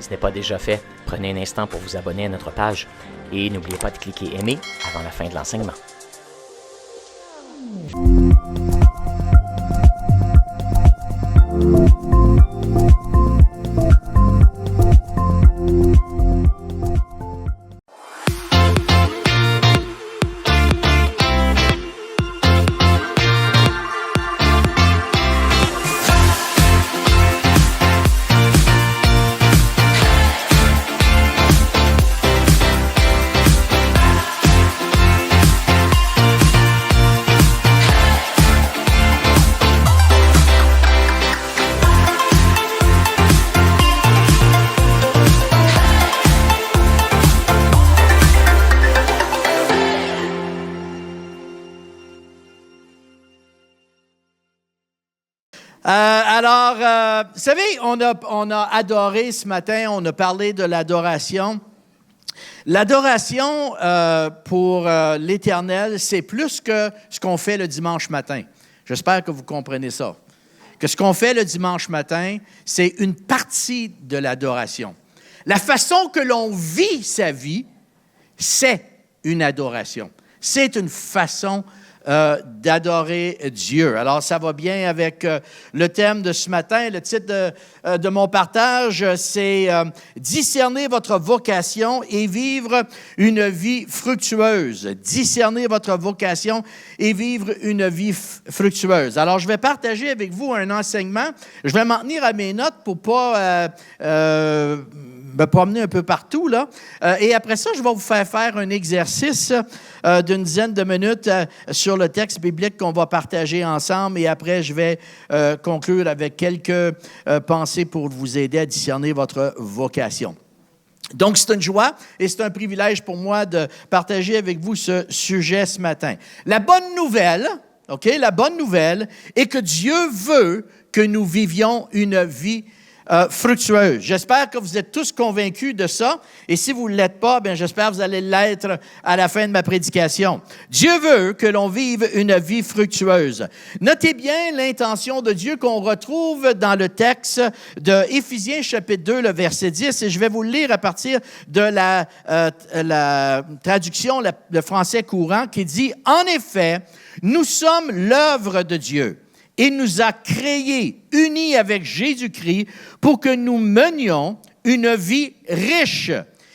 ce n'est pas déjà fait, prenez un instant pour vous abonner à notre page et n'oubliez pas de cliquer aimer avant la fin de l'enseignement. Vous savez, on a adoré ce matin, on a parlé de l'adoration. L'adoration pour l'Éternel, c'est plus que ce qu'on fait le dimanche matin. J'espère que vous comprenez ça. Que ce qu'on fait le dimanche matin, c'est une partie de l'adoration. La façon que l'on vit sa vie, c'est une adoration. C'est une façon d'adorer Dieu. Alors, ça va bien avec le thème de ce matin. Le titre de mon partage, c'est « Discerner votre vocation et vivre une vie fructueuse ». Discerner votre vocation et vivre une vie fructueuse. Alors, je vais partager avec vous un enseignement. Je vais m'en tenir à mes notes pour pas me promener un peu partout, là. Et après ça, je vais vous faire un exercice d'une dizaine de minutes sur le texte biblique qu'on va partager ensemble. Et après, je vais conclure avec quelques pensées pour vous aider à discerner votre vocation. Donc, c'est une joie et c'est un privilège pour moi de partager avec vous ce sujet ce matin. La bonne nouvelle, la bonne nouvelle est que Dieu veut que nous vivions une vie fructueuse. J'espère que vous êtes tous convaincus de ça. Et si vous ne l'êtes pas, bien, j'espère que vous allez l'être à la fin de ma prédication. Dieu veut que l'on vive une vie fructueuse. Notez bien l'intention de Dieu qu'on retrouve dans le texte de Éphésiens chapitre 2, le verset 10. Et je vais vous le lire à partir de la traduction, le français courant, qui dit « En effet, nous sommes l'œuvre de Dieu. Il nous a créés, unis avec Jésus-Christ, pour que nous menions une vie riche. »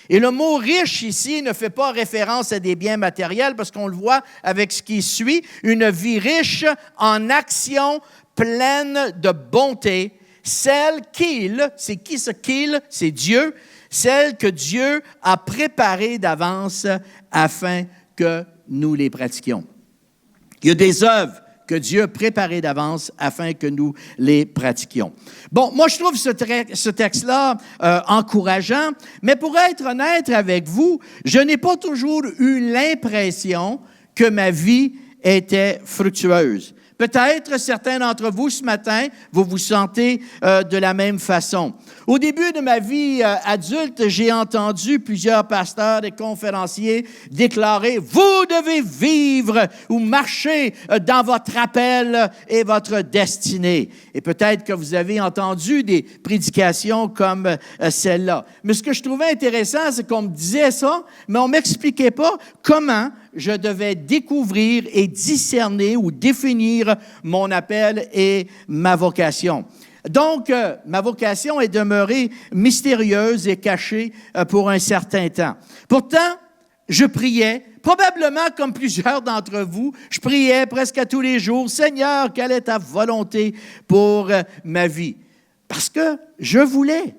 Et le mot « riche » ici ne fait pas référence à des biens matériels, parce qu'on le voit avec ce qui suit, une vie riche en actions pleines de bonté, celle qu'il, c'est qui ce qu'il? C'est Dieu, celle que Dieu a préparée d'avance afin que nous les pratiquions. Il y a des œuvres que Dieu a préparé d'avance afin que nous les pratiquions. Bon, moi, je trouve ce texte-là encourageant, mais pour être honnête avec vous, je n'ai pas toujours eu l'impression que ma vie était fructueuse. Peut-être certains d'entre vous ce matin, vous vous sentez de la même façon. Au début de ma vie adulte, j'ai entendu plusieurs pasteurs et conférenciers déclarer « Vous devez vivre ou marcher dans votre appel et votre destinée. » Et peut-être que vous avez entendu des prédications comme celle-là. Mais ce que je trouvais intéressant, c'est qu'on me disait ça, mais on ne m'expliquait pas comment je devais découvrir et discerner ou définir mon appel et ma vocation. Donc, ma vocation est demeurée mystérieuse et cachée pour un certain temps. Pourtant, je priais, probablement comme plusieurs d'entre vous, je priais presque à tous les jours, « Seigneur, quelle est ta volonté pour ma vie? » Parce que je voulais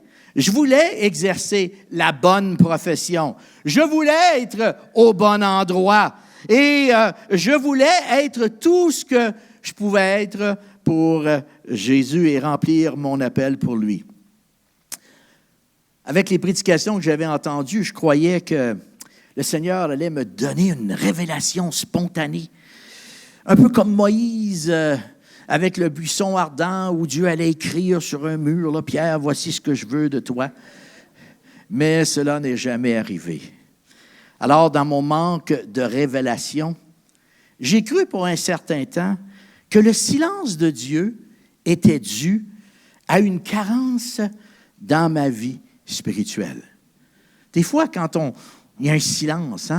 exercer la bonne profession. Je voulais être au bon endroit. Et je voulais être tout ce que je pouvais être pour Jésus et remplir mon appel pour lui. Avec les prédications que j'avais entendues, je croyais que le Seigneur allait me donner une révélation spontanée. Un peu comme Moïse avec le buisson ardent où Dieu allait écrire sur un mur, là, « Pierre, voici ce que je veux de toi. » Mais cela n'est jamais arrivé. Alors, dans mon manque de révélation, j'ai cru pour un certain temps que le silence de Dieu était dû à une carence dans ma vie spirituelle. Des fois, quand il y a un silence,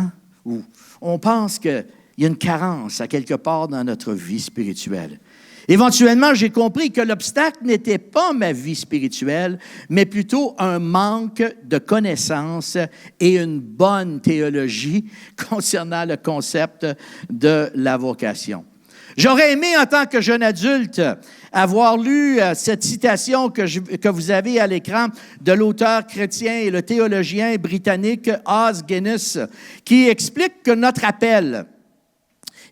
où on pense qu'il y a une carence à quelque part dans notre vie spirituelle. Éventuellement, j'ai compris que l'obstacle n'était pas ma vie spirituelle, mais plutôt un manque de connaissances et une bonne théologie concernant le concept de la vocation. J'aurais aimé, en tant que jeune adulte, avoir lu cette citation que vous avez à l'écran de l'auteur chrétien et le théologien britannique Os Guinness, qui explique que notre appel,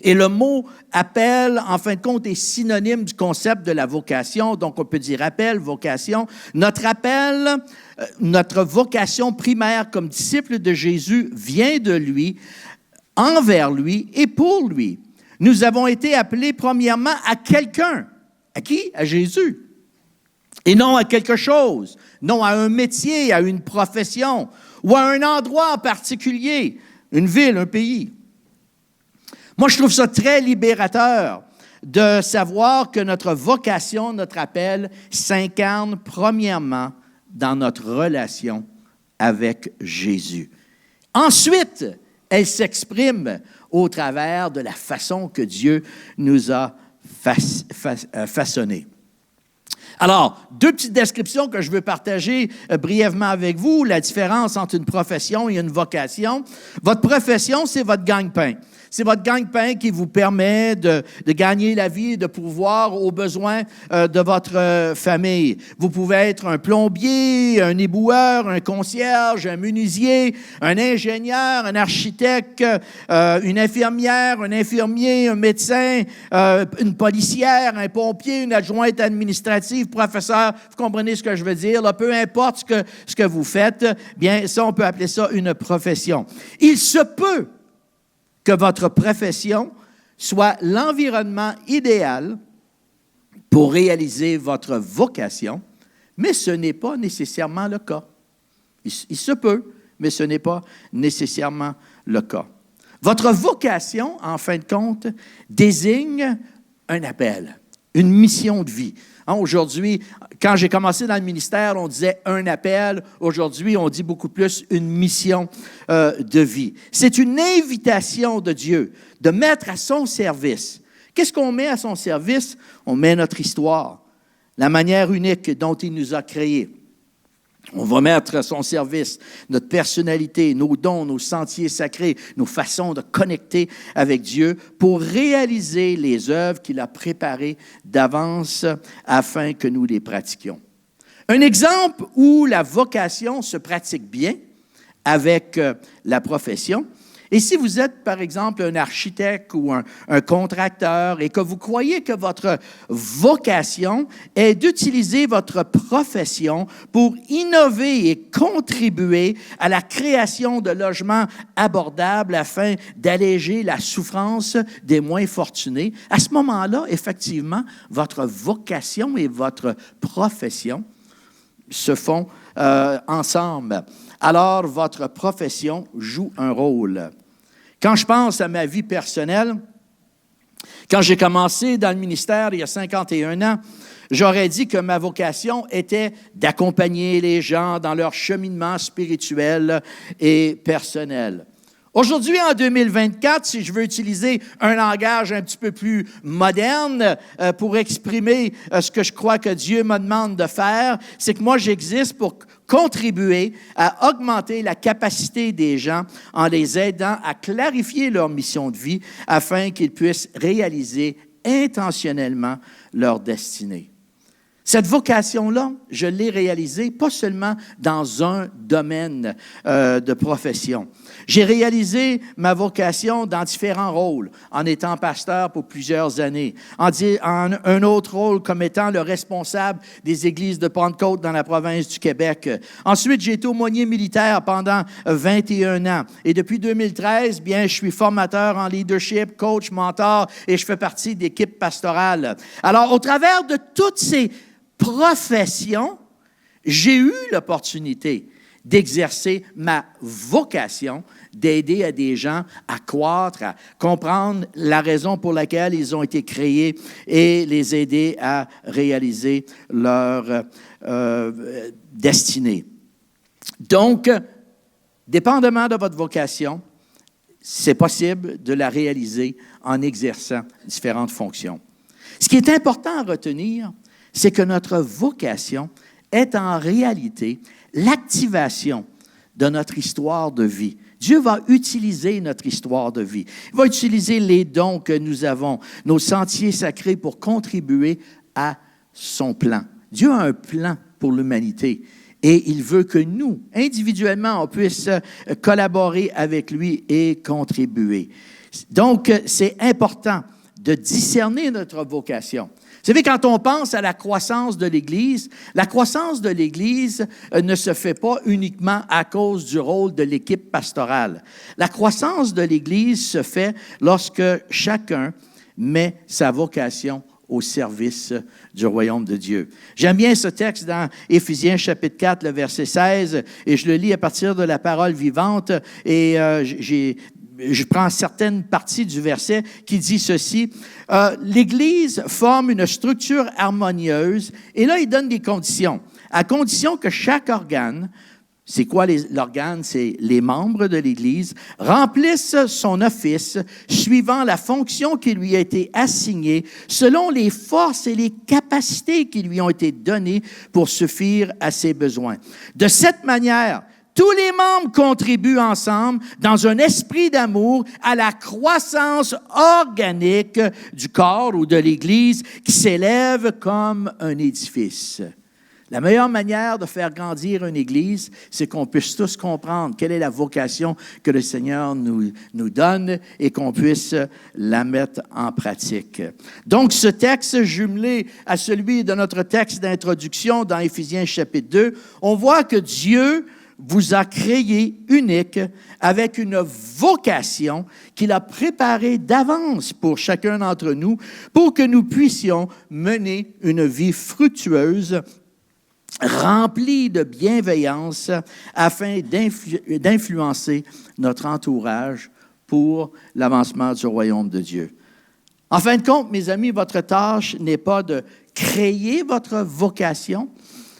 et le mot « appel », en fin de compte, est synonyme du concept de la vocation. Donc, on peut dire appel, vocation. Notre appel, notre vocation primaire comme disciple de Jésus vient de lui, envers lui et pour lui. Nous avons été appelés premièrement à quelqu'un. À qui? À Jésus. Et non à quelque chose, non à un métier, à une profession ou à un endroit en particulier, une ville, un pays. Moi, je trouve ça très libérateur de savoir que notre vocation, notre appel, s'incarne premièrement dans notre relation avec Jésus. Ensuite, elle s'exprime au travers de la façon que Dieu nous a façonnés. Alors, deux petites descriptions que je veux partager brièvement avec vous. La différence entre une profession et une vocation. Votre profession, c'est votre gagne-pain. C'est votre gagne-pain qui vous permet de gagner la vie, de pourvoir aux besoins de votre famille. Vous pouvez être un plombier, un éboueur, un concierge, un menuisier, un ingénieur, un architecte, une infirmière, un infirmier, un médecin, une policière, un pompier, une adjointe administrative, professeur. Vous comprenez ce que je veux dire? Là, peu importe ce que vous faites, bien, ça, on peut appeler ça une profession. Il se peut que votre profession soit l'environnement idéal pour réaliser votre vocation, mais ce n'est pas nécessairement le cas. Il se peut, mais ce n'est pas nécessairement le cas. Votre vocation, en fin de compte, désigne un appel, une mission de vie. Aujourd'hui, quand j'ai commencé dans le ministère, on disait un appel. Aujourd'hui, on dit beaucoup plus une mission de vie. C'est une invitation de Dieu de mettre à son service. Qu'est-ce qu'on met à son service? On met notre histoire, la manière unique dont il nous a créés. On va mettre à son service notre personnalité, nos dons, nos sentiers sacrés, nos façons de connecter avec Dieu pour réaliser les œuvres qu'il a préparées d'avance afin que nous les pratiquions. Un exemple où la vocation se pratique bien avec la profession. Et si vous êtes, par exemple, un architecte ou un contracteur et que vous croyez que votre vocation est d'utiliser votre profession pour innover et contribuer à la création de logements abordables afin d'alléger la souffrance des moins fortunés, à ce moment-là, effectivement, votre vocation et votre profession se font ensemble. Alors, votre profession joue un rôle. Quand je pense à ma vie personnelle, quand j'ai commencé dans le ministère il y a 51 ans, j'aurais dit que ma vocation était d'accompagner les gens dans leur cheminement spirituel et personnel. Aujourd'hui, en 2024, si je veux utiliser un langage un petit peu plus moderne pour exprimer ce que je crois que Dieu me demande de faire, c'est que moi, j'existe pour contribuer à augmenter la capacité des gens en les aidant à clarifier leur mission de vie afin qu'ils puissent réaliser intentionnellement leur destinée. Cette vocation-là, je l'ai réalisée pas seulement dans un domaine de profession. J'ai réalisé ma vocation dans différents rôles, en étant pasteur pour plusieurs années, en un autre rôle comme étant le responsable des églises de Pentecôte dans la province du Québec. Ensuite, j'ai été aumônier militaire pendant 21 ans. Et depuis 2013, bien, je suis formateur en leadership, coach, mentor, et je fais partie d'équipe pastorale. Alors, au travers de toutes ces profession, j'ai eu l'opportunité d'exercer ma vocation, d'aider à des gens à croître, à comprendre la raison pour laquelle ils ont été créés et les aider à réaliser leur destinée. Donc, dépendamment de votre vocation, c'est possible de la réaliser en exerçant différentes fonctions. Ce qui est important à retenir, c'est que notre vocation est en réalité l'activation de notre histoire de vie. Dieu va utiliser notre histoire de vie. Il va utiliser les dons que nous avons, nos sentiers sacrés pour contribuer à son plan. Dieu a un plan pour l'humanité et il veut que nous, individuellement, on puisse collaborer avec lui et contribuer. Donc, c'est important de discerner notre vocation. Vous savez, quand on pense à la croissance de l'Église ne se fait pas uniquement à cause du rôle de l'équipe pastorale. La croissance de l'Église se fait lorsque chacun met sa vocation au service du royaume de Dieu. J'aime bien ce texte dans Éphésiens chapitre 4, le verset 16, et je le lis à partir de la parole vivante, et je prends certaines parties du verset qui dit ceci. L'Église forme une structure harmonieuse, et là, il donne des conditions. À condition que chaque organe, c'est quoi l'organe? C'est les membres de l'Église, remplissent son office suivant la fonction qui lui a été assignée, selon les forces et les capacités qui lui ont été données pour suffire à ses besoins. De cette manière, tous les membres contribuent ensemble, dans un esprit d'amour, à la croissance organique du corps ou de l'Église qui s'élève comme un édifice. La meilleure manière de faire grandir une Église, c'est qu'on puisse tous comprendre quelle est la vocation que le Seigneur nous donne et qu'on puisse la mettre en pratique. Donc, ce texte jumelé à celui de notre texte d'introduction dans Éphésiens chapitre 2, on voit que Dieu vous a créé unique avec une vocation qu'il a préparée d'avance pour chacun d'entre nous pour que nous puissions mener une vie fructueuse, remplie de bienveillance afin d'influencer notre entourage pour l'avancement du royaume de Dieu. En fin de compte, mes amis, votre tâche n'est pas de créer votre vocation,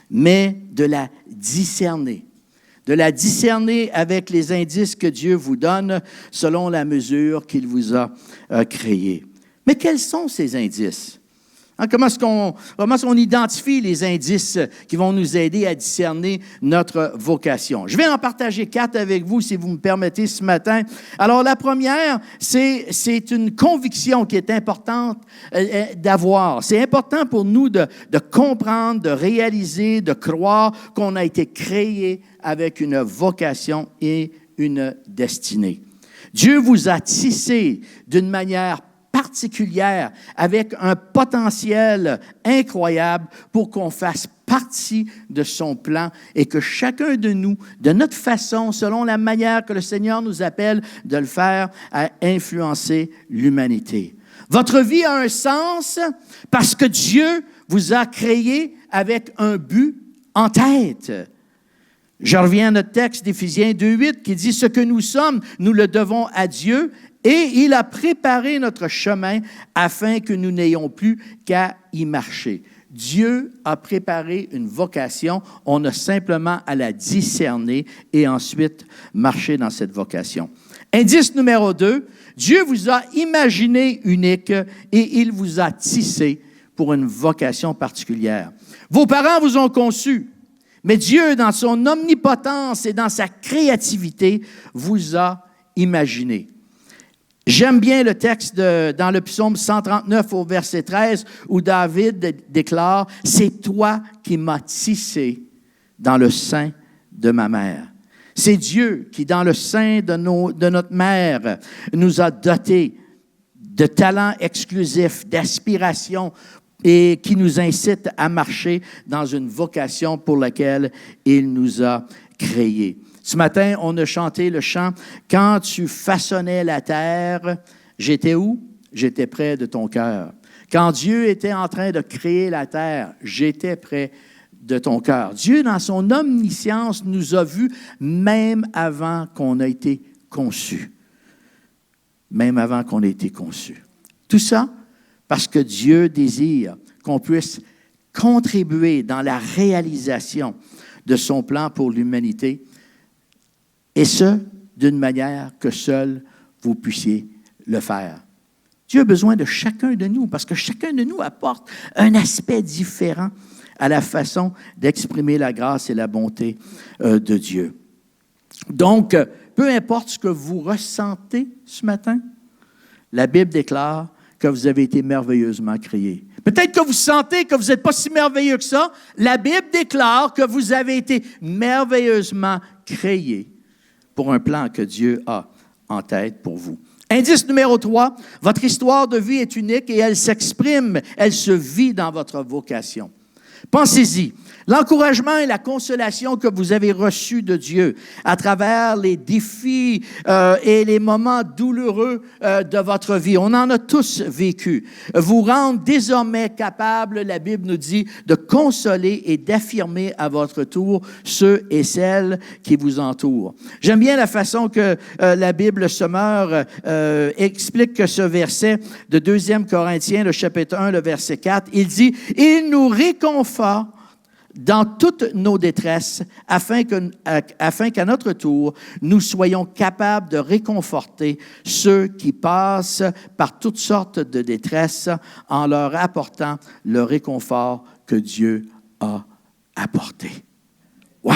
mais de la discerner. De la discerner avec les indices que Dieu vous donne selon la mesure qu'il vous a créée. Mais quels sont ces indices? Comment est-ce qu'on identifie les indices qui vont nous aider à discerner notre vocation? Je vais en partager 4 avec vous, si vous me permettez, ce matin. Alors, la première, c'est une conviction qui est importante d'avoir. C'est important pour nous de comprendre, de réaliser, de croire qu'on a été créé avec une vocation et une destinée. Dieu vous a tissé d'une manière particulière, avec un potentiel incroyable pour qu'on fasse partie de son plan et que chacun de nous, de notre façon, selon la manière que le Seigneur nous appelle de le faire, à influencer l'humanité. Votre vie a un sens parce que Dieu vous a créé avec un but en tête. Je reviens à notre texte d'Éphésiens 2:8 qui dit « Ce que nous sommes, nous le devons à Dieu et il a préparé notre chemin afin que nous n'ayons plus qu'à y marcher. » Dieu a préparé une vocation, on a simplement à la discerner et ensuite marcher dans cette vocation. Indice numéro 2, Dieu vous a imaginé unique et il vous a tissé pour une vocation particulière. Vos parents vous ont conçu. Mais Dieu, dans son omnipotence et dans sa créativité, vous a imaginé. J'aime bien le texte dans le psaume 139 au verset 13 où David déclare « C'est toi qui m'as tissé dans le sein de ma mère. » C'est Dieu qui, dans le sein de notre mère, nous a dotés de talents exclusifs, d'aspirations et qui nous incite à marcher dans une vocation pour laquelle il nous a créés. Ce matin, on a chanté le chant « Quand tu façonnais la terre, j'étais où? J'étais près de ton cœur. Quand Dieu était en train de créer la terre, j'étais près de ton cœur. » Dieu, dans son omniscience, nous a vus même avant qu'on ait été conçus. Même avant qu'on ait été conçus. Tout ça parce que Dieu désire qu'on puisse contribuer dans la réalisation de son plan pour l'humanité, et ce, d'une manière que seul vous puissiez le faire. Dieu a besoin de chacun de nous, parce que chacun de nous apporte un aspect différent à la façon d'exprimer la grâce et la bonté de Dieu. Donc, peu importe ce que vous ressentez ce matin, la Bible déclare que vous avez été merveilleusement créés. Peut-être que vous sentez que vous n'êtes pas si merveilleux que ça. La Bible déclare que vous avez été merveilleusement créés pour un plan que Dieu a en tête pour vous. Indice numéro 3, votre histoire de vie est unique et elle s'exprime, elle se vit dans votre vocation. Pensez-y, l'encouragement et la consolation que vous avez reçus de Dieu à travers les défis et les moments douloureux de votre vie, on en a tous vécu, vous rendent désormais capable, la Bible nous dit, de consoler et d'affirmer à votre tour ceux et celles qui vous entourent. J'aime bien la façon que la Bible, le Sommeur, explique ce verset de 2 Corinthiens, le chapitre 1, le verset 4. Il dit « Il nous réconforte dans toutes nos détresses, afin qu'à notre tour, nous soyons capables de réconforter ceux qui passent par toutes sortes de détresses en leur apportant le réconfort que Dieu a apporté. » Wow!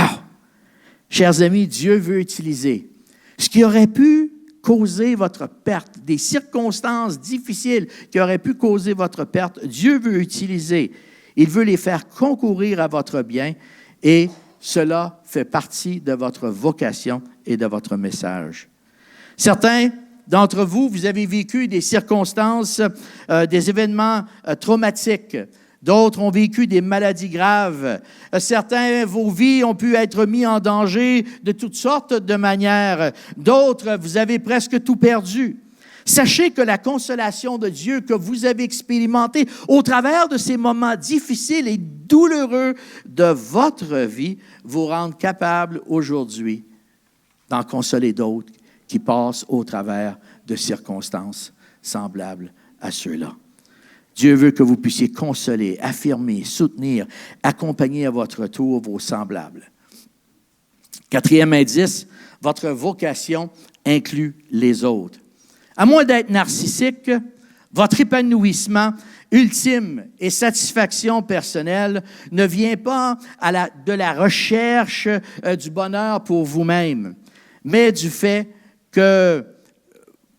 Chers amis, Dieu veut utiliser ce qui aurait pu causer votre perte, des circonstances difficiles qui auraient pu causer votre perte. Dieu veut utiliser. Il veut les faire concourir à votre bien et cela fait partie de votre vocation et de votre message. Certains d'entre vous, vous avez vécu des circonstances, des événements traumatiques. D'autres ont vécu des maladies graves. Certains, vos vies ont pu être mis en danger de toutes sortes de manières. D'autres, vous avez presque tout perdu. Sachez que la consolation de Dieu que vous avez expérimentée au travers de ces moments difficiles et douloureux de votre vie vous rendent capable aujourd'hui d'en consoler d'autres qui passent au travers de circonstances semblables à ceux-là. Dieu veut que vous puissiez consoler, affirmer, soutenir, accompagner à votre tour vos semblables. 4e indice, votre vocation inclut les autres. À moins d'être narcissique, votre épanouissement ultime et satisfaction personnelle ne vient pas de la recherche du bonheur pour vous-même, mais du fait que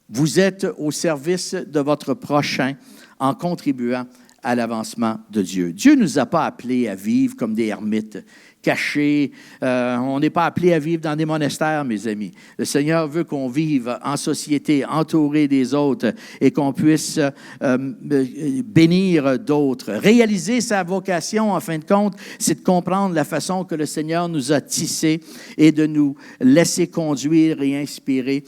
vous êtes au service de votre prochain en contribuant à l'avancement de Dieu. Dieu ne nous a pas appelés à vivre comme des ermites, cachés. On n'est pas appelés à vivre dans des monastères, mes amis. Le Seigneur veut qu'on vive en société, entouré des autres, et qu'on puisse bénir d'autres. Réaliser sa vocation, en fin de compte, c'est de comprendre la façon que le Seigneur nous a tissés et de nous laisser conduire et inspirer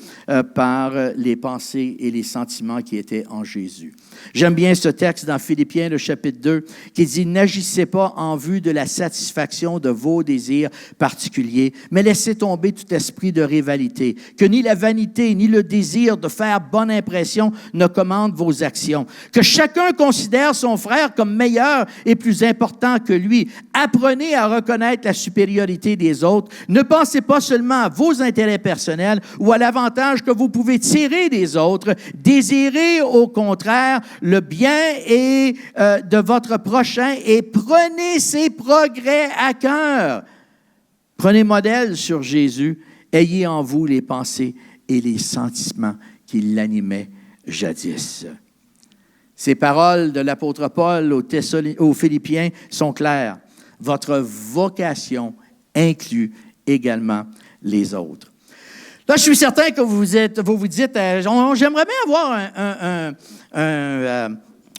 par les pensées et les sentiments qui étaient en Jésus. J'aime bien ce texte dans Philippiens, le chapitre 2, qui dit « N'agissez pas en vue de la satisfaction de vos désirs particuliers, mais laissez tomber tout esprit de rivalité, que ni la vanité, ni le désir de faire bonne impression ne commandent vos actions. Que chacun considère son frère comme meilleur et plus important que lui. Apprenez à reconnaître la supériorité des autres. Ne pensez pas seulement à vos intérêts personnels ou à l'avantage que vous pouvez tirer des autres. Désirez au contraire le bien de votre prochain et prenez ses progrès à cœur. Prenez modèle sur Jésus. Ayez en vous les pensées et les sentiments qui l'animaient jadis. Ces paroles de l'apôtre Paul aux Philippiens sont claires. Votre vocation inclut également les autres. Là, je suis certain que vous vous dites, j'aimerais bien avoir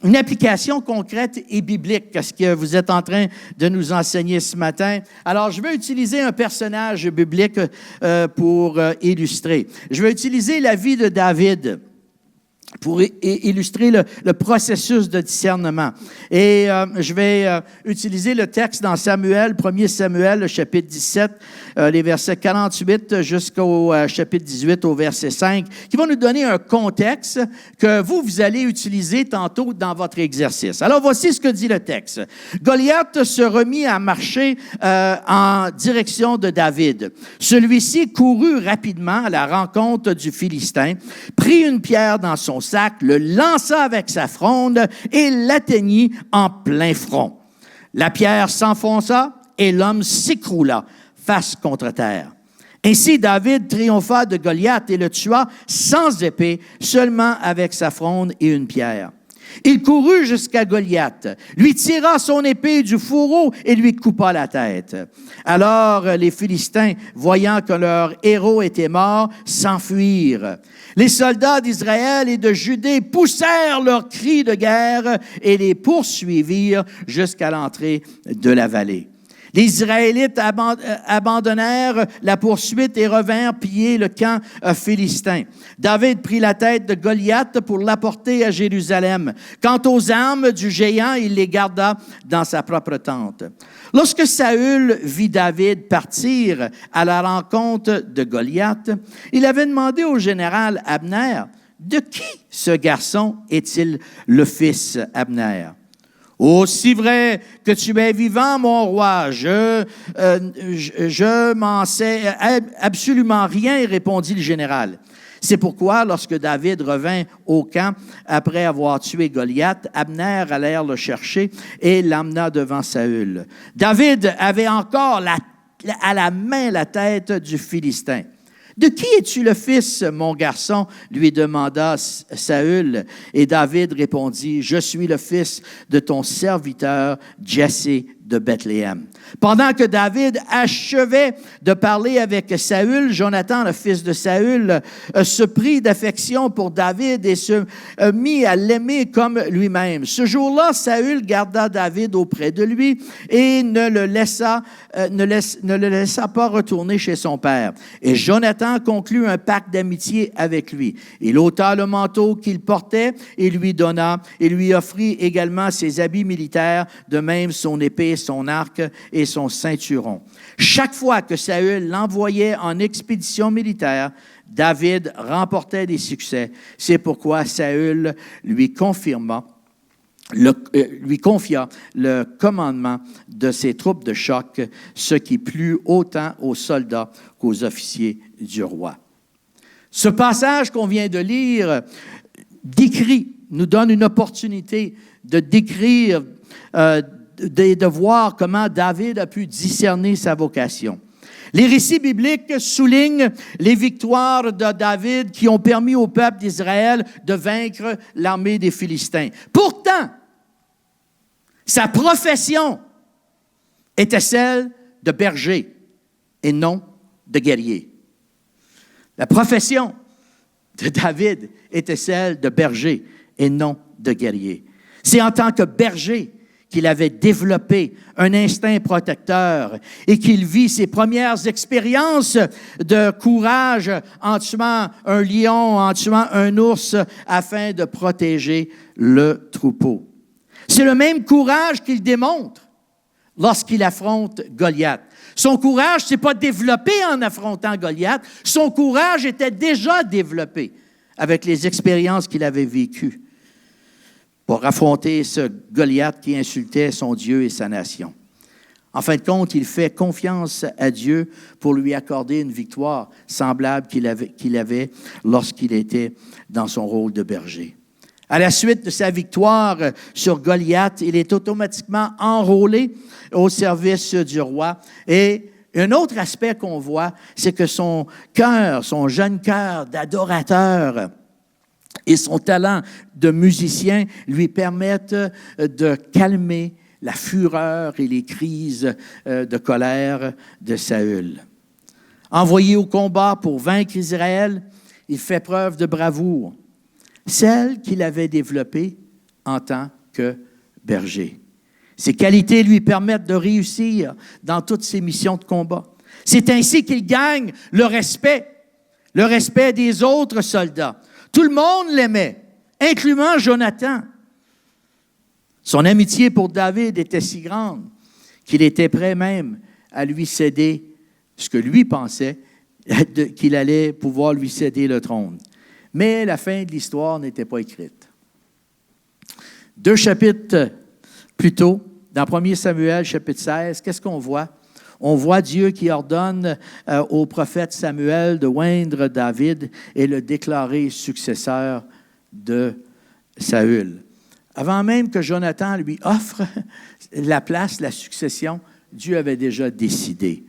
une application concrète et biblique à ce que vous êtes en train de nous enseigner ce matin. Alors, je vais utiliser un personnage biblique pour illustrer. Je vais utiliser la vie de David. pour illustrer le processus de discernement. Et je vais utiliser le texte dans Samuel, 1er Samuel, le chapitre 17, les versets 48 jusqu'au chapitre 18, au verset 5, qui vont nous donner un contexte que vous allez utiliser tantôt dans votre exercice. Alors, voici ce que dit le texte. Goliath se remit à marcher en direction de David. Celui-ci courut rapidement à la rencontre du Philistin, prit une pierre dans son sac, le lança avec sa fronde et l'atteignit en plein front. La pierre s'enfonça et l'homme s'écroula face contre terre. Ainsi, David triompha de Goliath et le tua sans épée, seulement avec sa fronde et une pierre. Il courut jusqu'à Goliath, lui tira son épée du fourreau et lui coupa la tête. Alors les Philistins, voyant que leur héros était mort, s'enfuirent. Les soldats d'Israël et de Judée poussèrent leurs cris de guerre et les poursuivirent jusqu'à l'entrée de la vallée. Les Israélites abandonnèrent la poursuite et revinrent piller le camp philistin. David prit la tête de Goliath pour l'apporter à Jérusalem. Quant aux armes du géant, il les garda dans sa propre tente. Lorsque Saül vit David partir à la rencontre de Goliath, il avait demandé au général Abner, « De qui ce garçon est-il le fils Abner? » « Aussi vrai que tu es vivant, mon roi, je m'en sais absolument rien, » répondit le général. C'est pourquoi, lorsque David revint au camp après avoir tué Goliath, Abner allèrent le chercher et l'emmena devant Saül. David avait encore à la main la tête du Philistin. « De qui es-tu le fils, mon garçon? » lui demanda Saül. Et David répondit, « Je suis le fils de ton serviteur Jessé de Bethléem. » Pendant que David achevait de parler avec Saül, Jonathan, le fils de Saül, se prit d'affection pour David et se mit à l'aimer comme lui-même. Ce jour-là, Saül garda David auprès de lui et ne le laissa pas retourner chez son père. Et Jonathan conclut un pacte d'amitié avec lui. Il ôta le manteau qu'il portait et lui donna, et lui offrit également ses habits militaires, de même son épée, son arc et son ceinturon. Chaque fois que Saül l'envoyait en expédition militaire, David remportait des succès. C'est pourquoi Saül lui confia le commandement de ses troupes de choc, ce qui plut autant aux soldats qu'aux officiers du roi. Ce passage qu'on vient de lire nous donne une opportunité de décrire, de voir comment David a pu discerner sa vocation. Les récits bibliques soulignent les victoires de David qui ont permis au peuple d'Israël de vaincre l'armée des Philistins. Pourtant, sa profession était celle de berger et non de guerrier. La profession de David était celle de berger et non de guerrier. C'est en tant que berger qu'il avait développé un instinct protecteur et qu'il vit ses premières expériences de courage en tuant un lion, en tuant un ours, afin de protéger le troupeau. C'est le même courage qu'il démontre lorsqu'il affronte Goliath. Son courage ne s'est pas développé en affrontant Goliath, son courage était déjà développé avec les expériences qu'il avait vécues pour affronter ce Goliath qui insultait son Dieu et sa nation. En fin de compte, il fait confiance à Dieu pour lui accorder une victoire semblable qu'il avait lorsqu'il était dans son rôle de berger. À la suite de sa victoire sur Goliath, il est automatiquement enrôlé au service du roi. Et un autre aspect qu'on voit, c'est que son cœur, son jeune cœur d'adorateur, et son talent de musicien lui permettent de calmer la fureur et les crises de colère de Saül. Envoyé au combat pour vaincre Israël, il fait preuve de bravoure, celle qu'il avait développée en tant que berger. Ces qualités lui permettent de réussir dans toutes ses missions de combat. C'est ainsi qu'il gagne le respect des autres soldats. Tout le monde l'aimait incluant Jonathan. Son amitié pour David était si grande qu'il était prêt même à lui céder ce que lui pensait qu'il allait pouvoir lui céder le trône. Mais la fin de l'histoire n'était pas écrite. 2 chapitres plus tôt, dans 1 Samuel, chapitre 16, qu'est-ce qu'on voit? On voit Dieu qui ordonne au prophète Samuel de oindre David et le déclarer successeur de Saül. Avant même que Jonathan lui offre la place, la succession, Dieu avait déjà décidé.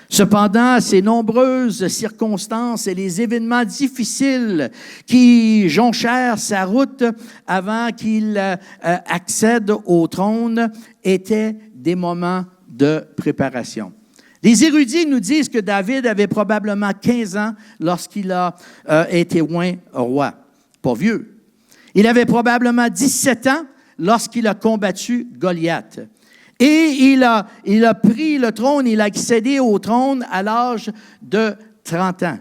Cependant, ces nombreuses circonstances et les événements difficiles qui jonchèrent sa route avant qu'il accède au trône étaient des moments de préparation. Les érudits nous disent que David avait probablement 15 ans lorsqu'il a été oint roi. Pas vieux. Il avait probablement 17 ans lorsqu'il a combattu Goliath. Et il a pris le trône, il a accédé au trône à l'âge de 30 ans.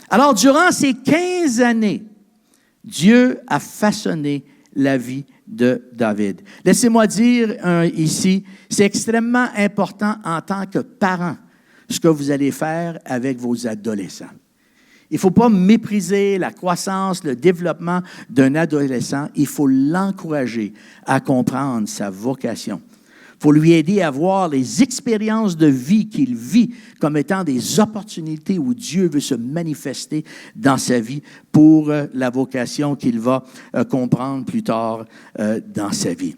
Alors, durant ces 15 années, Dieu a façonné la vie de David. Laissez-moi dire ici, c'est extrêmement important en tant que parent ce que vous allez faire avec vos adolescents. Il ne faut pas mépriser la croissance, le développement d'un adolescent. Il faut l'encourager à comprendre sa vocation. Il faut lui aider à voir les expériences de vie qu'il vit comme étant des opportunités où Dieu veut se manifester dans sa vie pour la vocation qu'il va comprendre plus tard dans sa vie.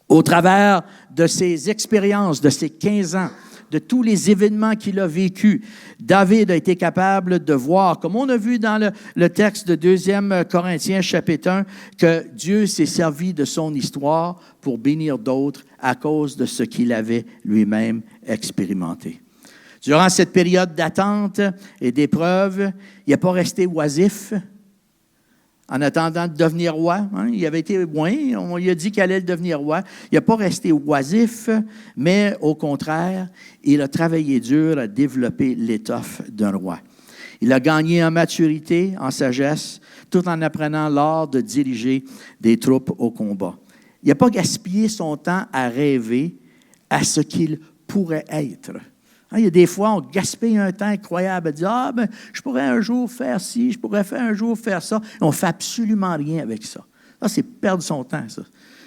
Au travers de ces expériences, de ces 15 ans, de tous les événements qu'il a vécus, David a été capable de voir, comme on a vu dans le texte de 2 Corinthiens chapitre 1, que Dieu s'est servi de son histoire pour bénir d'autres à cause de ce qu'il avait lui-même expérimenté. Durant cette période d'attente et d'épreuve, il n'a pas resté oisif en attendant de devenir roi. Il avait été loin, on lui a dit qu'il allait devenir roi. Il n'a pas resté oisif, mais au contraire, il a travaillé dur à développer l'étoffe d'un roi. Il a gagné en maturité, en sagesse, tout en apprenant l'art de diriger des troupes au combat. Il n'a pas gaspillé son temps à rêver à ce qu'il pourrait être. Il y a des fois, on gaspille un temps incroyable à dire « je pourrais un jour faire ci, je pourrais un jour faire ça. » Et on ne fait absolument rien avec ça. Ça, c'est perdre son temps, ça.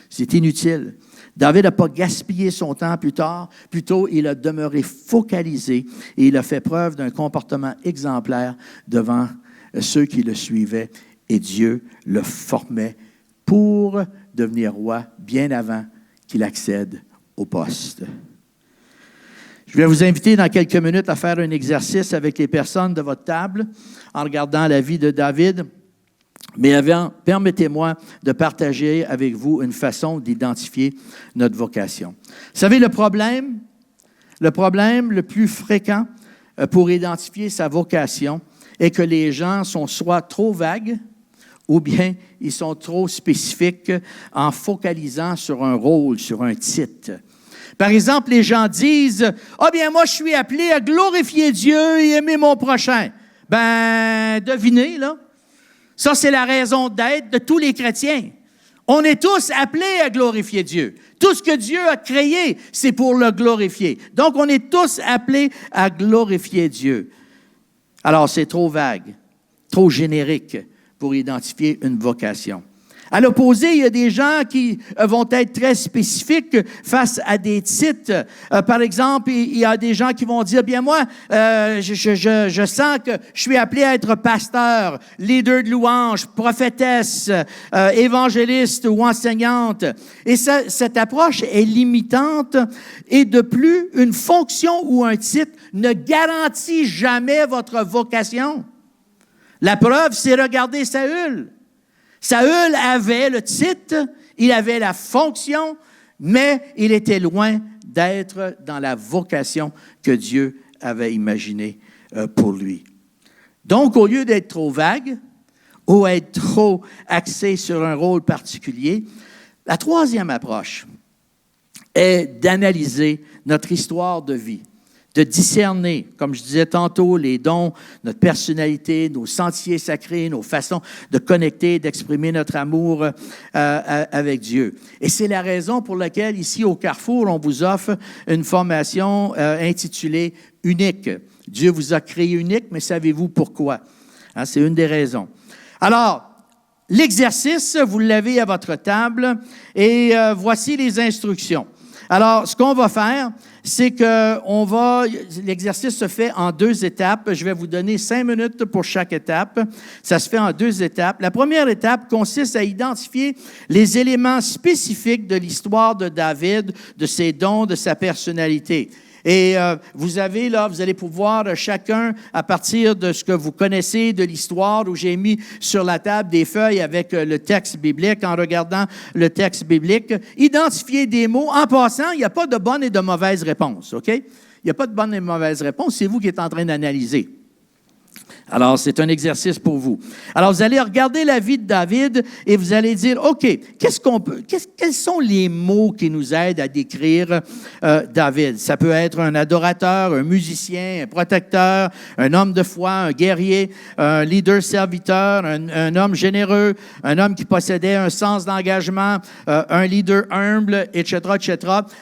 C'est inutile. David n'a pas gaspillé son temps plus tard. Plutôt, il a demeuré focalisé et il a fait preuve d'un comportement exemplaire devant ceux qui le suivaient. Et Dieu le formait pour devenir roi bien avant qu'il accède au poste. Je vais vous inviter dans quelques minutes à faire un exercice avec les personnes de votre table en regardant la vie de David. Mais avant, permettez-moi de partager avec vous une façon d'identifier notre vocation. Vous savez, le problème le plus fréquent pour identifier sa vocation est que les gens sont soit trop vagues ou bien ils sont trop spécifiques en focalisant sur un rôle, sur un titre. Par exemple, les gens disent « Ah bien, moi, je suis appelé à glorifier Dieu et aimer mon prochain. » Ben, devinez, là. Ça, c'est la raison d'être de tous les chrétiens. On est tous appelés à glorifier Dieu. Tout ce que Dieu a créé, c'est pour le glorifier. Donc, on est tous appelés à glorifier Dieu. Alors, c'est trop vague, trop générique pour identifier une vocation. À l'opposé, il y a des gens qui vont être très spécifiques face à des titres. Par exemple, il y a des gens qui vont dire, bien moi, je sens que je suis appelé à être pasteur, leader de louange, prophétesse, évangéliste ou enseignante. Et cette approche est limitante et de plus, une fonction ou un titre ne garantit jamais votre vocation. La preuve, c'est regarder Saül. Saül avait le titre, il avait la fonction, mais il était loin d'être dans la vocation que Dieu avait imaginée pour lui. Donc, au lieu d'être trop vague ou être trop axé sur un rôle particulier, la troisième approche est d'analyser notre histoire de vie. de discerner, comme je disais tantôt, les dons, notre personnalité, nos sentiers sacrés, nos façons de connecter, d'exprimer notre amour avec Dieu. Et c'est la raison pour laquelle, ici au Carrefour, on vous offre une formation intitulée « Unique ». Dieu vous a créé unique, mais savez-vous pourquoi? Hein, c'est une des raisons. Alors, l'exercice, vous l'avez à votre table et voici les instructions. Alors, ce qu'on va faire, c'est que l'exercice se fait en 2 étapes. Je vais vous donner 5 minutes pour chaque étape. Ça se fait en 2 étapes. La première étape consiste à identifier les éléments spécifiques de l'histoire de David, de ses dons, de sa personnalité. Et vous allez pouvoir chacun, à partir de ce que vous connaissez de l'histoire, où j'ai mis sur la table des feuilles avec le texte biblique, en regardant le texte biblique, identifier des mots. En passant, il n'y a pas de bonne et de mauvaise réponse, OK? Il n'y a pas de bonne et de mauvaise réponse, c'est vous qui êtes en train d'analyser. Alors, c'est un exercice pour vous. Alors, vous allez regarder la vie de David et vous allez dire, OK, quels sont les mots qui nous aident à décrire David? Ça peut être un adorateur, un musicien, un protecteur, un homme de foi, un guerrier, un leader serviteur, un homme généreux, un homme qui possédait un sens d'engagement, un leader humble, etc., etc.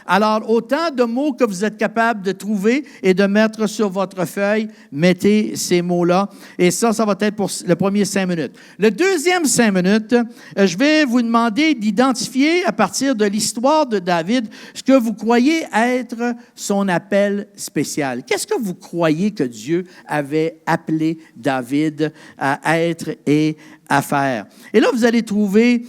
Alors, autant de mots que vous êtes capable de trouver et de mettre sur votre feuille, mettez ces mots-là. Et ça va être pour le premier 5 minutes. Le deuxième 5 minutes, je vais vous demander d'identifier à partir de l'histoire de David ce que vous croyez être son appel spécial. Qu'est-ce que vous croyez que Dieu avait appelé David à être et à faire? Et là, vous allez trouver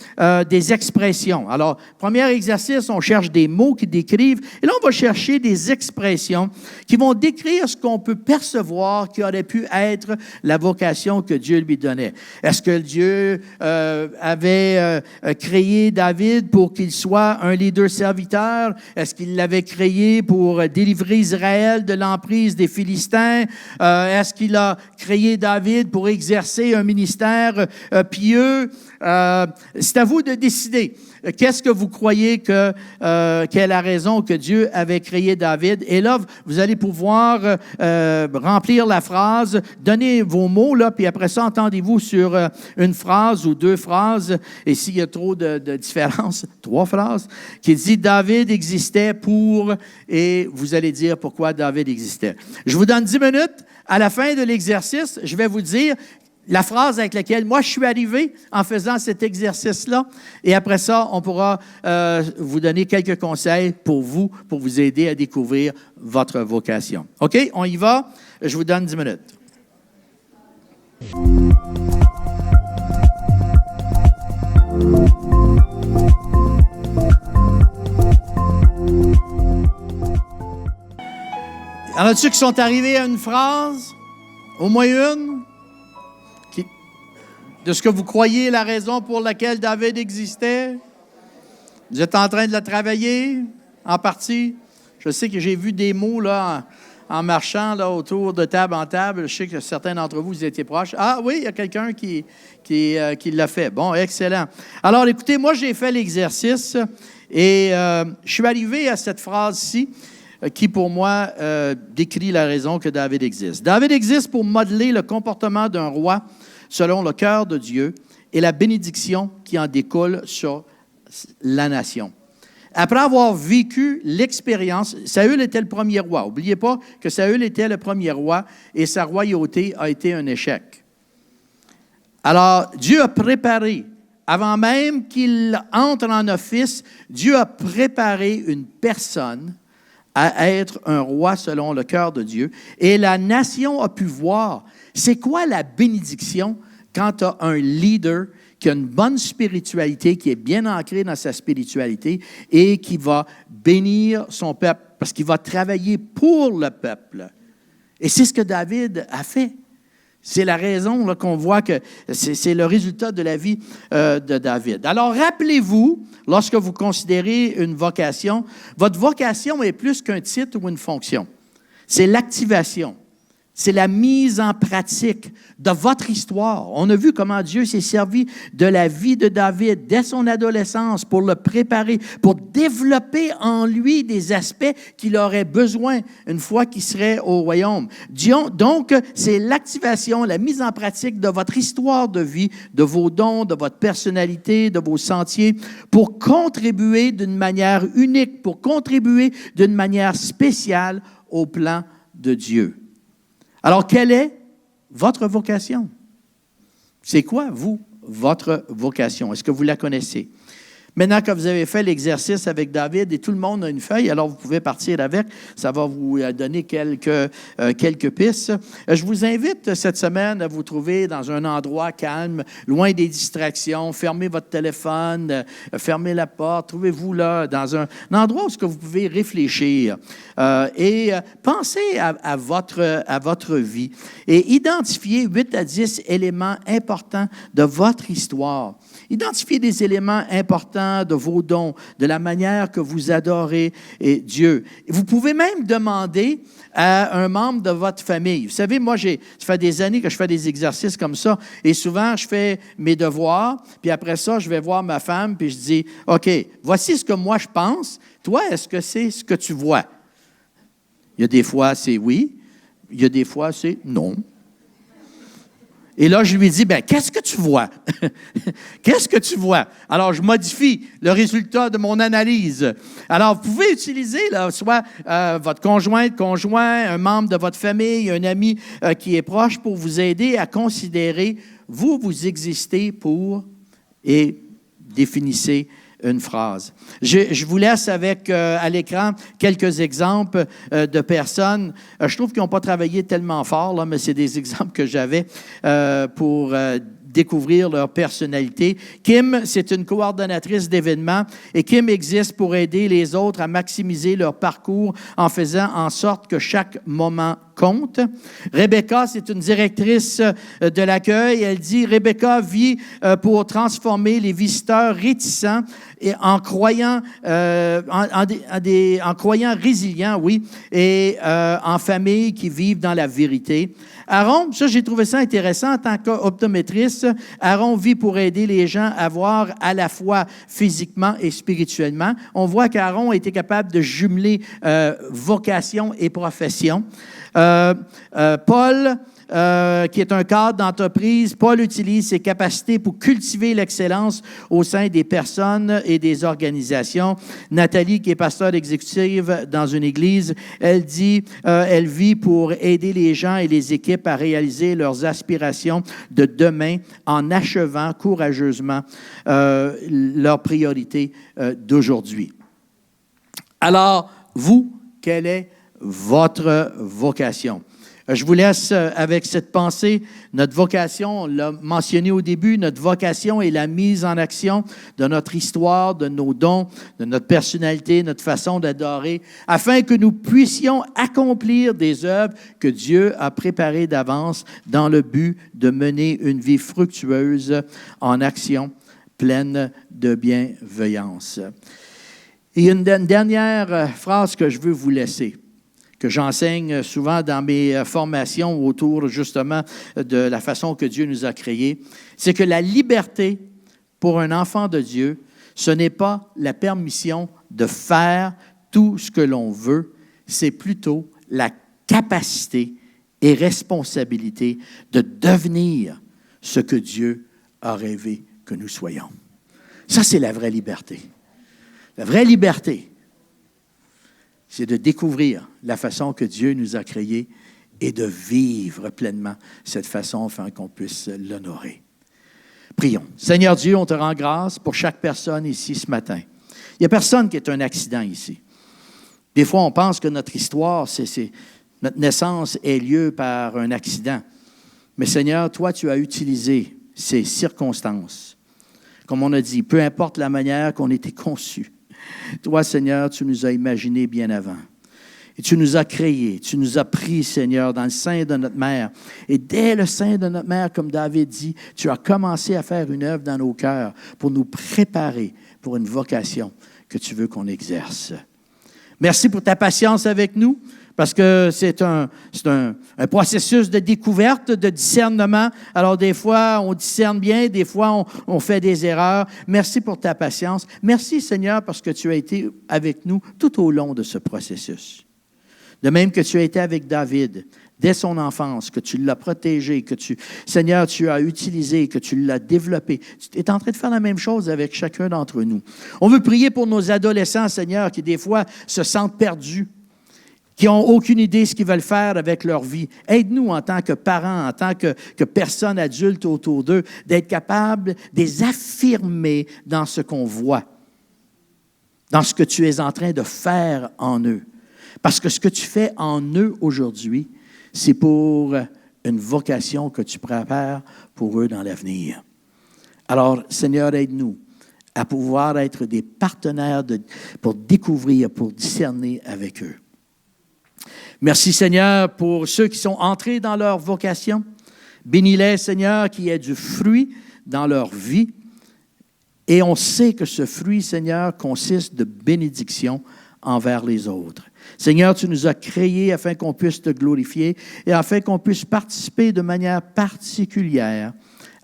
des expressions. Alors, premier exercice, on cherche des mots qui décrivent. Et là, on va chercher des expressions qui vont décrire ce qu'on peut percevoir qui aurait pu être la vocation que Dieu lui donnait. Est-ce que Dieu avait créé David pour qu'il soit un leader serviteur? Est-ce qu'il l'avait créé pour délivrer Israël de l'emprise des Philistins? Est-ce qu'il a créé David pour exercer un ministère pieux? C'est à vous de décider. Qu'est-ce que vous croyez quelle est la raison que Dieu avait créé David? Et là, vous allez pouvoir remplir la phrase, donner vos mots, là, puis après ça, entendez-vous sur une phrase ou 2 phrases, et s'il y a trop de différences, 3 phrases, qui dit « David existait pour », et vous allez dire pourquoi David existait. Je vous donne 10 minutes. À la fin de l'exercice, je vais vous dire la phrase avec laquelle moi je suis arrivé en faisant cet exercice-là. Et après ça, on pourra vous donner quelques conseils pour vous aider à découvrir votre vocation. OK? On y va? Je vous donne 10 minutes. Y en a-tu qui sont arrivés à une phrase? Au moins une? De ce que vous croyez la raison pour laquelle David existait? Vous êtes en train de la travailler en partie? Je sais que j'ai vu des mots là, en marchant là, autour de table en table. Je sais que certains d'entre vous, vous étiez proches. Ah oui, il y a quelqu'un qui l'a fait. Bon, excellent. Alors, écoutez, moi, j'ai fait l'exercice et je suis arrivé à cette phrase-ci qui, pour moi, décrit la raison que David existe. David existe pour modeler le comportement d'un roi selon le cœur de Dieu et la bénédiction qui en découle sur la nation. Après avoir vécu l'expérience, Saül était le premier roi. N'oubliez pas que Saül était le premier roi et sa royauté a été un échec. Alors, Dieu a préparé, avant même qu'il entre en office, Dieu a préparé une personne à être un roi selon le cœur de Dieu. Et la nation a pu voir, c'est quoi la bénédiction quand tu as un leader qui a une bonne spiritualité, qui est bien ancré dans sa spiritualité et qui va bénir son peuple parce qu'il va travailler pour le peuple. Et c'est ce que David a fait. C'est la raison là, qu'on voit que c'est le résultat de la vie de David. Alors, rappelez-vous, lorsque vous considérez une vocation, votre vocation est plus qu'un titre ou une fonction. C'est l'activation. C'est la mise en pratique de votre histoire. On a vu comment Dieu s'est servi de la vie de David dès son adolescence pour le préparer, pour développer en lui des aspects qu'il aurait besoin une fois qu'il serait au royaume. Donc, c'est l'activation, la mise en pratique de votre histoire de vie, de vos dons, de votre personnalité, de vos sentiers, pour contribuer d'une manière unique, pour contribuer d'une manière spéciale au plan de Dieu. Alors, quelle est votre vocation? C'est quoi, vous, votre vocation? Est-ce que vous la connaissez? Maintenant que vous avez fait l'exercice avec David et tout le monde a une feuille, alors vous pouvez partir avec. Ça va vous donner quelques pistes. Je vous invite cette semaine à vous trouver dans un endroit calme, loin des distractions. Fermez votre téléphone, fermez la porte. Trouvez-vous là dans un endroit où vous pouvez réfléchir et pensez à votre vie et identifiez 8 à 10 éléments importants de votre histoire. Identifiez des éléments importants de vos dons, de la manière que vous adorez Dieu. Vous pouvez même demander à un membre de votre famille. Vous savez, moi, ça fait des années que je fais des exercices comme ça et souvent, je fais mes devoirs, puis après ça, je vais voir ma femme, puis je dis, OK, voici ce que moi je pense. Toi, est-ce que c'est ce que tu vois? Il y a des fois, c'est oui. Il y a des fois, c'est non. Et là, je lui dis, bien, qu'est-ce que tu vois? Qu'est-ce que tu vois? Alors, je modifie le résultat de mon analyse. Alors, vous pouvez utiliser, là, soit votre conjoint, un membre de votre famille, un ami qui est proche pour vous aider à considérer, vous existez pour, et définissez une phrase. Je vous laisse avec, à l'écran, quelques exemples de personnes. Je trouve qu'ils n'ont pas travaillé tellement fort, là, mais c'est des exemples que j'avais pour découvrir leur personnalité. Kim, c'est une coordonnatrice d'événements et Kim existe pour aider les autres à maximiser leur parcours en faisant en sorte que chaque moment compte. Rebecca, c'est une directrice de l'accueil. Elle dit, Rebecca vit pour transformer les visiteurs réticents et en croyant résilients, oui, et en famille qui vivent dans la vérité. Aaron, ça, j'ai trouvé ça intéressant en tant qu'optométriste. Aaron vit pour aider les gens à voir à la fois physiquement et spirituellement. On voit qu'Aaron a été capable de jumeler vocation et profession. Paul, qui est un cadre d'entreprise, Paul utilise ses capacités pour cultiver l'excellence au sein des personnes et des organisations. Nathalie, qui est pasteur exécutive dans une église, elle dit, elle vit pour aider les gens et les équipes à réaliser leurs aspirations de demain en achevant courageusement leurs priorités d'aujourd'hui. Alors, vous, quelle est votre vocation? Je vous laisse avec cette pensée. Notre vocation, on l'a mentionné au début, notre vocation est la mise en action de notre histoire, de nos dons, de notre personnalité, notre façon d'adorer, afin que nous puissions accomplir des œuvres que Dieu a préparées d'avance dans le but de mener une vie fructueuse en action, pleine de bienveillance. Et une dernière phrase que je veux vous laisser, que j'enseigne souvent dans mes formations autour justement de la façon que Dieu nous a créés, c'est que la liberté pour un enfant de Dieu, ce n'est pas la permission de faire tout ce que l'on veut, c'est plutôt la capacité et responsabilité de devenir ce que Dieu a rêvé que nous soyons. Ça, c'est la vraie liberté. La vraie liberté, c'est de découvrir la façon que Dieu nous a créés et de vivre pleinement cette façon afin qu'on puisse l'honorer. Prions. Seigneur Dieu, on te rend grâce pour chaque personne ici ce matin. Il n'y a personne qui est un accident ici. Des fois, on pense que notre histoire, notre naissance est lieu par un accident. Mais Seigneur, toi, tu as utilisé ces circonstances. Comme on a dit, peu importe la manière qu'on était conçu. Toi, Seigneur, tu nous as imaginés bien avant. Et tu nous as créés, tu nous as pris, Seigneur, dans le sein de notre mère. Et dès le sein de notre mère, comme David dit, tu as commencé à faire une œuvre dans nos cœurs pour nous préparer pour une vocation que tu veux qu'on exerce. Merci pour ta patience avec nous, parce que c'est un processus de découverte, de discernement. Alors, des fois, on discerne bien, des fois, on fait des erreurs. Merci pour ta patience. Merci, Seigneur, parce que tu as été avec nous tout au long de ce processus. De même que tu as été avec David, dès son enfance, que tu l'as protégé, Seigneur, tu as utilisé, que tu l'as développé. Tu es en train de faire la même chose avec chacun d'entre nous. On veut prier pour nos adolescents, Seigneur, qui des fois se sentent perdus, qui n'ont aucune idée de ce qu'ils veulent faire avec leur vie. Aide-nous en tant que parents, en tant que personnes adultes autour d'eux, d'être capables de les affirmer dans ce qu'on voit, dans ce que tu es en train de faire en eux. Parce que ce que tu fais en eux aujourd'hui, c'est pour une vocation que tu prépares pour eux dans l'avenir. Alors, Seigneur, aide-nous à pouvoir être des partenaires pour découvrir, pour discerner avec eux. Merci, Seigneur, pour ceux qui sont entrés dans leur vocation. Bénis-les, Seigneur, qu'il y ait du fruit dans leur vie. Et on sait que ce fruit, Seigneur, consiste de bénédiction envers les autres. Seigneur, tu nous as créés afin qu'on puisse te glorifier et afin qu'on puisse participer de manière particulière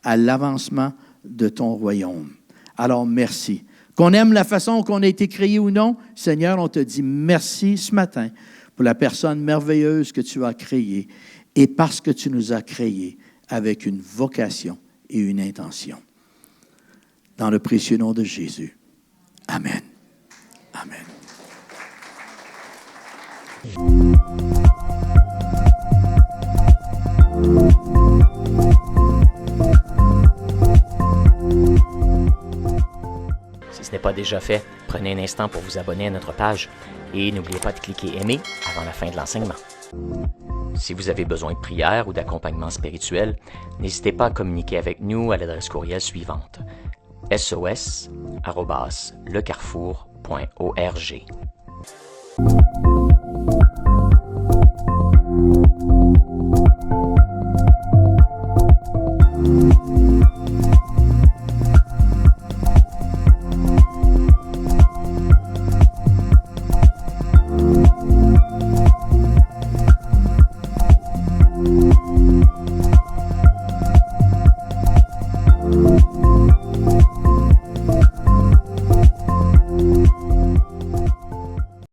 à l'avancement de ton royaume. Alors, merci. Qu'on aime la façon qu'on a été créé ou non, Seigneur, on te dit merci ce matin pour la personne merveilleuse que tu as créée et parce que tu nous as créés avec une vocation et une intention. Dans le précieux nom de Jésus. Amen. Amen. Si ce n'est pas déjà fait, prenez un instant pour vous abonner à notre page et n'oubliez pas de cliquer aimer avant la fin de l'enseignement. Si vous avez besoin de prière ou d'accompagnement spirituel, n'hésitez pas à communiquer avec nous à l'adresse courriel suivante: sos@lecarrefour.org.